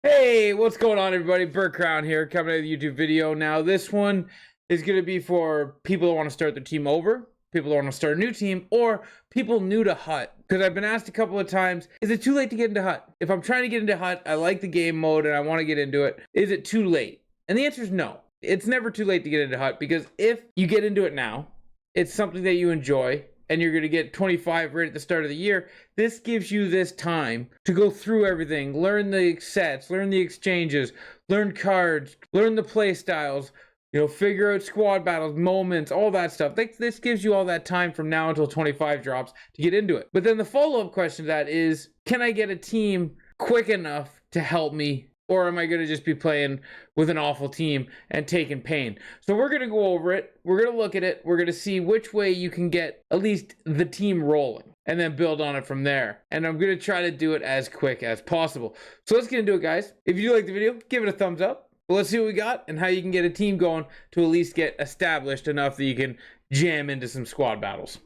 Hey, what's going on, everybody? Burt Crown here, coming out with a YouTube video. Now, this one is going to be for people that want to start their team over, people that want to start a new team, or people new to Hut. Because I've been asked a couple of times, is it too late to get into Hut? If I'm trying to get into Hut, I like the game mode and I want to get into it, is it too late? And the answer is no. It's never too late to get into Hut, because if you get into it now, it's something that you enjoy, and you're going to get 25 right at the start of the year. This gives you this time to go through everything, learn the sets, learn the exchanges, learn cards, learn the play styles, figure out squad battles, moments, all that stuff. This gives you all that time from now until 25 drops to get into it. But then the follow-up question to that is, can I get a team quick enough to help me? Or am I going to just be playing with an awful team and taking pain? So we're going to go over it. We're going to look at it. We're going to see which way you can get at least the team rolling and then build on it from there. And I'm going to try to do it as quick as possible. So let's get into it, guys. If you do like the video, give it a thumbs up. But let's see what we got and how you can get a team going to at least get established enough that you can jam into some squad battles.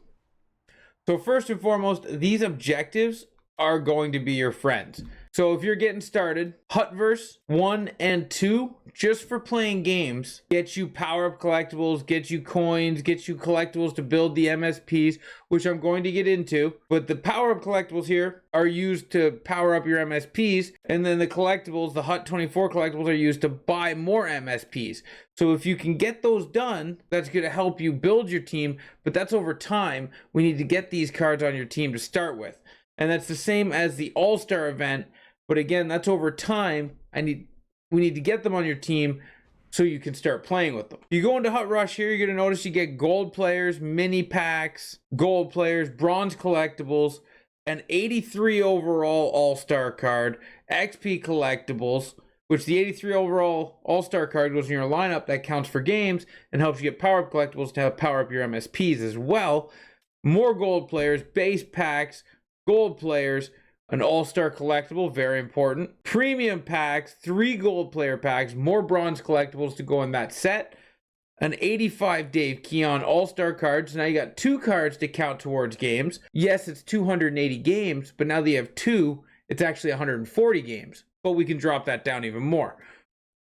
So first and foremost, these objectives are going to be your friends. So if you're getting started, Hutverse 1 and 2, just for playing games, get you power-up collectibles, get you coins, get you collectibles to build the MSPs, which I'm going to get into. But the power-up collectibles here are used to power up your MSPs, and then the collectibles, the Hut 24 collectibles, are used to buy more MSPs. So if you can get those done, that's going to help you build your team, but that's over time. We need to get these cards on your team to start with. And that's the same as the All-Star event, but again, that's over time. We need to get them on your team so you can start playing with them. You go into Hut Rush here, you're going to notice you get gold players, mini packs, gold players, bronze collectibles, an 83 overall All-Star card, XP collectibles, which the 83 overall All-Star card goes in your lineup. That counts for games and helps you get power-up collectibles to power up your MSPs as well. More gold players, base packs, gold players, an all-star collectible, very important. Premium packs, 3 gold player packs, more bronze collectibles to go in that set. An 85 Dave Keon all-star cards. Now you got 2 cards to count towards games. Yes, it's 280 games, but now that you have 2, it's actually 140 games. But we can drop that down even more.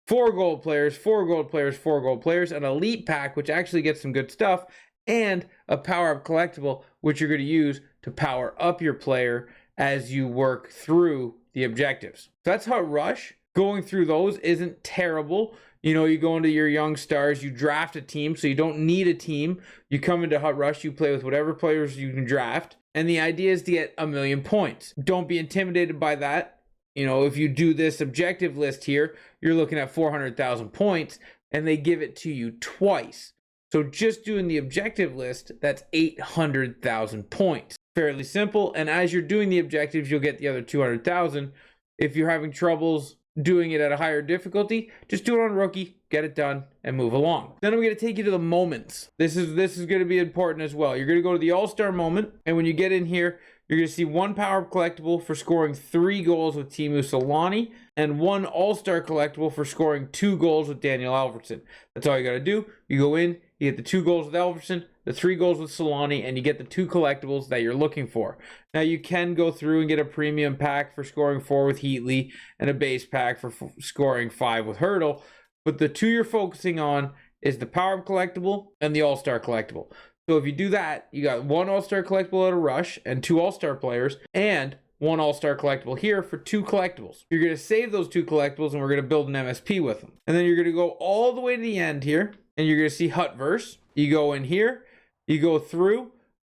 4 gold players, 4 gold players, 4 gold players, an elite pack, which actually gets some good stuff, and a power-up collectible, which you're going to use to power up your player as you work through the objectives. So that's Hut Rush. Going through those isn't terrible. You go into your young stars, you draft a team, so you don't need a team. You come into Hut Rush, you play with whatever players you can draft, and the idea is to get 1,000,000 points. Don't be intimidated by that. If you do this objective list here, you're looking at 400,000 points, and they give it to you twice. So just doing the objective list, that's 800,000 points. Fairly simple, and as you're doing the objectives, you'll get the other 200,000. If you're having troubles doing it at a higher difficulty, just do it on rookie, get it done, and move along. Then I'm going to take you to the moments. This is going to be important as well. You're going to go to the All-Star moment, and when you get in here, you're going to see 1 power-up collectible for scoring 3 goals with Teemu Solani, and 1 All-Star collectible for scoring 2 goals with Daniel Alfredsson. That's all you got to do. You go in, you get the 2 goals with Alfredsson, the 3 goals with Solani, and you get the 2 collectibles that you're looking for. Now, you can go through and get a premium pack for scoring 4 with Heatley and a base pack for scoring 5 with Hurdle, but the 2 you're focusing on is the power-up collectible and the All-Star collectible. So if you do that, you got 1 All-Star collectible at a Rush and 2 All-Star players, and 1 All-Star collectible here for 2 collectibles. You're going to save those 2 collectibles, and we're going to build an MSP with them. And then you're going to go all the way to the end here, and you're going to see Hutverse. You go in here, you go through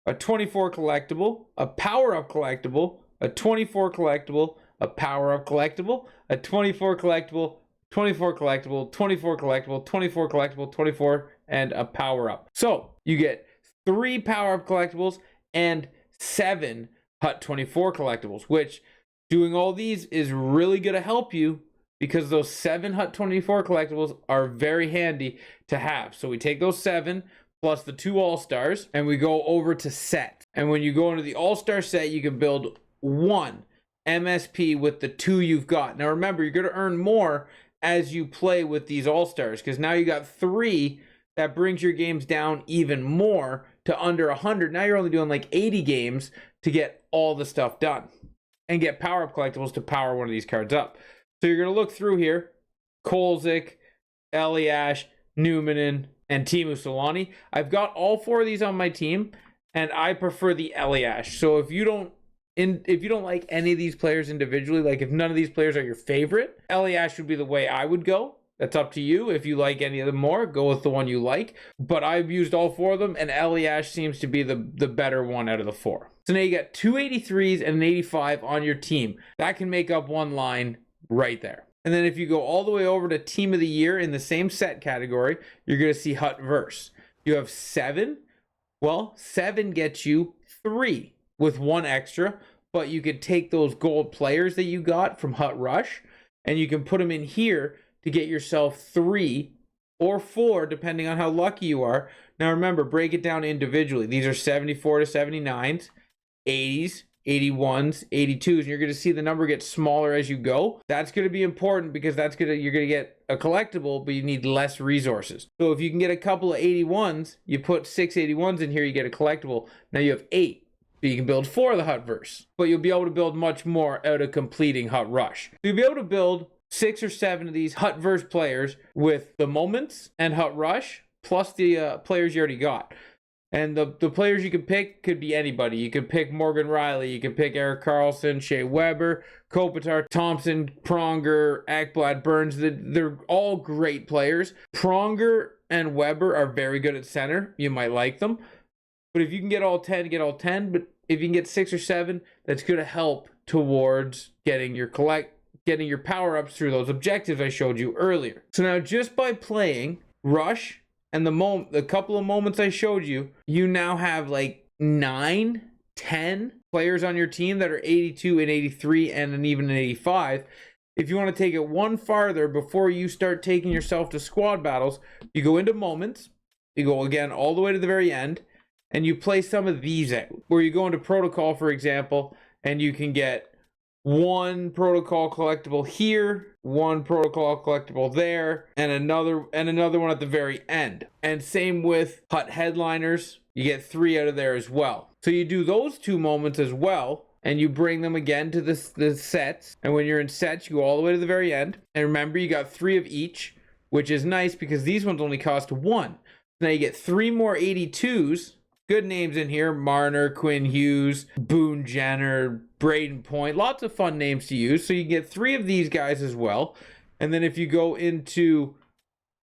a 24 collectible, a power-up collectible, a 24 collectible, a power-up collectible, a 24 collectible, 24 collectible, 24 collectible, 24 collectible, 24, and a power-up. So you get 3 power-up collectibles and 7 Hut 24 collectibles, which doing all these is really going to help you because those 7 Hut 24 collectibles are very handy to have. So we take those 7 plus the 2 All-Stars and we go over to set. And when you go into the All-Star set, you can build 1 MSP with the 2 you've got. Now remember, you're going to earn more as you play with these All-Stars because now you got 3. That brings your games down even more to under 100. Now you're only doing like 80 games to get all the stuff done and get power-up collectibles to power one of these cards up. So you're going to look through here. Kolzik, Eliash, Numanen, and Teemu Solani. I've got all 4 of these on my team, and I prefer the Eliash. So if you don't like any of these players individually, like if none of these players are your favorite, Eliash would be the way I would go. That's up to you. If you like any of them more, go with the one you like. But I've used all 4 of them, and Eliash seems to be the better one out of the 4. So now you got 2 83s and an 85 on your team. That can make up one line right there. And then if you go all the way over to Team of the Year in the same set category, you're going to see Hut Verse. You have 7. Well, 7 gets you 3 with 1 extra, but you could take those gold players that you got from Hut Rush, and you can put them in here to get yourself 3 or 4, depending on how lucky you are. Now remember, break it down individually. These are 74 to 79s, 80s, 81s, 82s, and you're going to see the number get smaller as you go. That's going to be important because you're going to get a collectible, but you need less resources. So if you can get a couple of 81s, you put 6 81s in here, you get a collectible. Now you have 8. So you can build 4 of the Hut Verse, but you'll be able to build much more out of completing Hut Rush. So you'll be able to build 6 or 7 of these Hut Verse players with the moments and Hut Rush, plus the players you already got. And the players you can pick could be anybody. You could pick Morgan Riley, you could pick Erik Karlsson, Shea Weber, Kopitar, Thompson, Pronger, Ekblad, Burns. They're all great players. Pronger and Weber are very good at center. You might like them. But if you can get all 10, get all 10. But if you can get 6 or 7, that's going to help towards getting your power-ups through those objectives I showed you earlier. So now just by playing Rush and the couple of moments I showed you, you now have like 9, 10 players on your team that are 82 and 83 and even an 85. If you want to take it one farther before you start taking yourself to squad battles, you go into moments, you go again all the way to the very end, and you play some of these out. Where you go into protocol, for example, and you can get 1 protocol collectible here, 1 protocol collectible there, and another one at the very end. And same with Hut Headliners, you get 3 out of there as well. So you do those 2 moments as well, and you bring them again to the sets. And when you're in sets, you go all the way to the very end. And remember, you got 3 of each, which is nice because these ones only cost 1. Now you get 3 more 82s. Good names in here: Marner, Quinn Hughes, Boone Jenner, Braden Point. Lots of fun names to use. So you get 3 of these guys as well. And then if you go into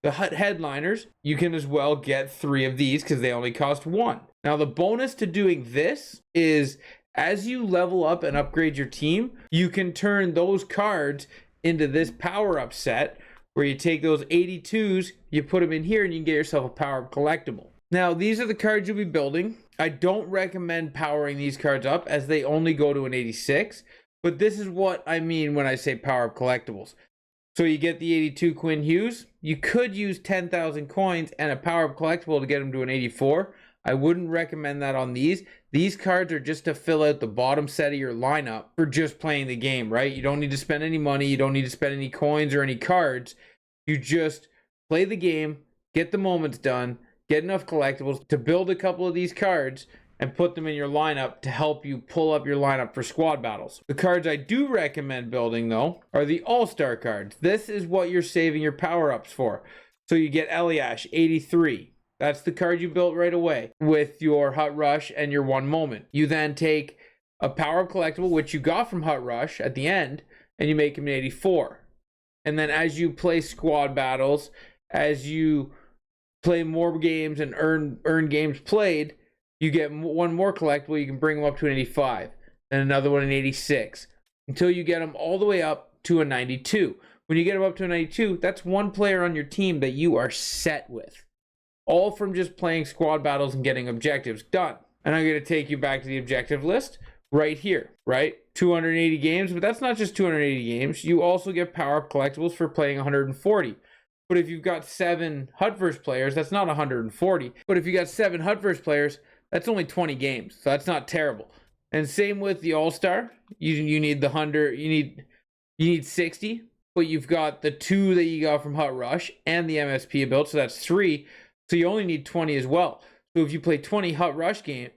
the Hut Headliners, you can as well get 3 of these because they only cost 1. Now the bonus to doing this is as you level up and upgrade your team, you can turn those cards into this power-up set where you take those 82s, you put them in here, and you can get yourself a power-up collectible. Now, these are the cards you'll be building. I don't recommend powering these cards up as they only go to an 86, but this is what I mean when I say power-up collectibles. So you get the 82 Quinn Hughes. You could use 10,000 coins and a power-up collectible to get them to an 84. I wouldn't recommend that on these. These cards are just to fill out the bottom set of your lineup for just playing the game, right? You don't need to spend any money. You don't need to spend any coins or any cards. You just play the game, get the moments done, get enough collectibles to build a couple of these cards and put them in your lineup to help you pull up your lineup for squad battles. The cards I do recommend building, though, are the All-Star cards. This is what you're saving your power-ups for. So you get Eliash, 83. That's the card you built right away with your Hut Rush and your 1 moment. You then take a power-up collectible, which you got from Hut Rush at the end, and you make him an 84. And then as you play squad battles, as you play more games and earn games played, you get 1 more collectible. You can bring them up to an 85, and another one an 86, until you get them all the way up to a 92. When you get them up to a 92, that's 1 player on your team that you are set with, all from just playing squad battles and getting objectives done. And I'm going to take you back to the objective list right here, right? 280 games, but that's not just 280 games. You also get power-up collectibles for playing 140. But if you've got 7 Hutverse players, that's not 140. But if you got 7 Hutverse players, that's only 20 games. So that's not terrible. And same with the All-Star. You need the 100, you need 60, but you've got the 2 that you got from Hut Rush and the MSP built, so that's 3. So you only need 20 as well. So if you play 20 Hut Rush game,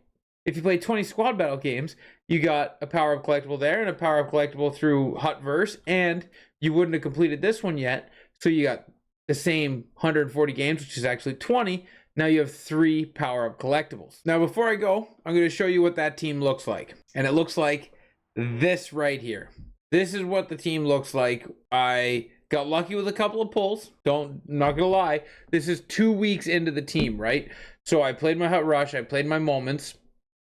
if you play 20 squad battle games, you got a power-up collectible there and a power-up collectible through Hutverse, and you wouldn't have completed this one yet. So you got the same 140 games, which is actually 20. Now you have 3 power-up collectibles. Now, before I go, I'm going to show you what that team looks like. And it looks like this right here. This is what the team looks like. I got lucky with a couple of pulls. I'm not going to lie. This is 2 weeks into the team, right? So I played my Hut Rush. I played my Moments.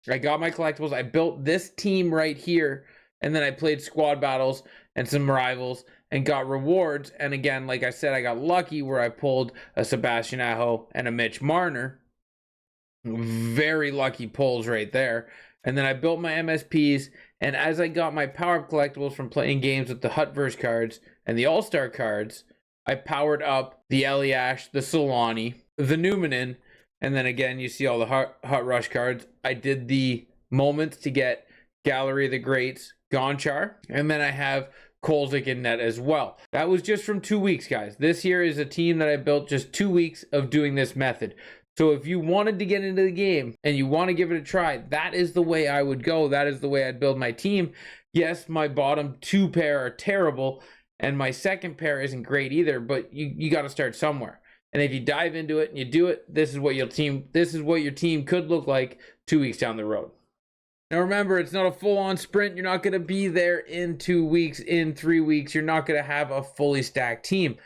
I got my collectibles. I built this team right here. And then I played squad battles and some rivals and got rewards. And again, like I said, I got lucky where I pulled a Sebastian Aho and a Mitch Marner. Very lucky pulls right there. And then I built my MSPs. And as I got my power-up collectibles from playing games with the Hutverse cards and the All-Star cards, I powered up the Eliash, the Solani, the Numanen, and then again, you see all the Hut Rush cards. I did the Moments to get Gallery of the Greats, Gonchar, and then I have Kolzik in net as well. That was just from 2 weeks, guys. This here is a team that I built just 2 weeks of doing this method. So if you wanted to get into the game and you want to give it a try, that is the way I would go. That is the way I'd build my team. Yes, my bottom 2 pair are terrible, and my second pair isn't great either, but you got to start somewhere. And if you dive into it and you do it, this is what your team could look like 2 weeks down the road. Now remember, it's not a full-on sprint. You're not going to be there in 2 weeks, in 3 weeks. You're not going to have a fully stacked team.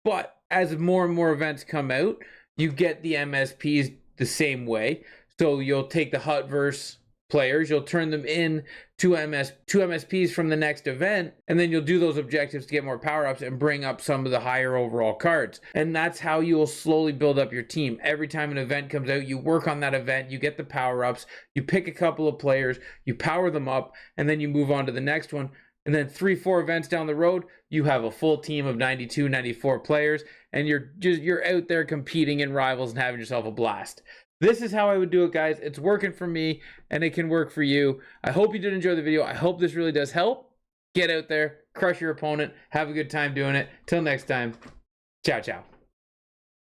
But as more and more events come out, you get the MSPs the same way. So you'll take the Hutverse players, you'll turn them in to MSPs from the next event, and then you'll do those objectives to get more power-ups and bring up some of the higher overall cards. And that's how you'll slowly build up your team. Every time an event comes out, you work on that event, you get the power-ups, you pick a couple of players, you power them up, and then you move on to the next one. And then 3-4 events down the road, you have a full team of 92, 94 players, and you're out there competing in rivals and having yourself a blast. This is how I would do it, guys. It's working for me, and it can work for you. I hope you did enjoy the video. I hope this really does help. Get out there, crush your opponent, have a good time doing it. Till next time, ciao, ciao.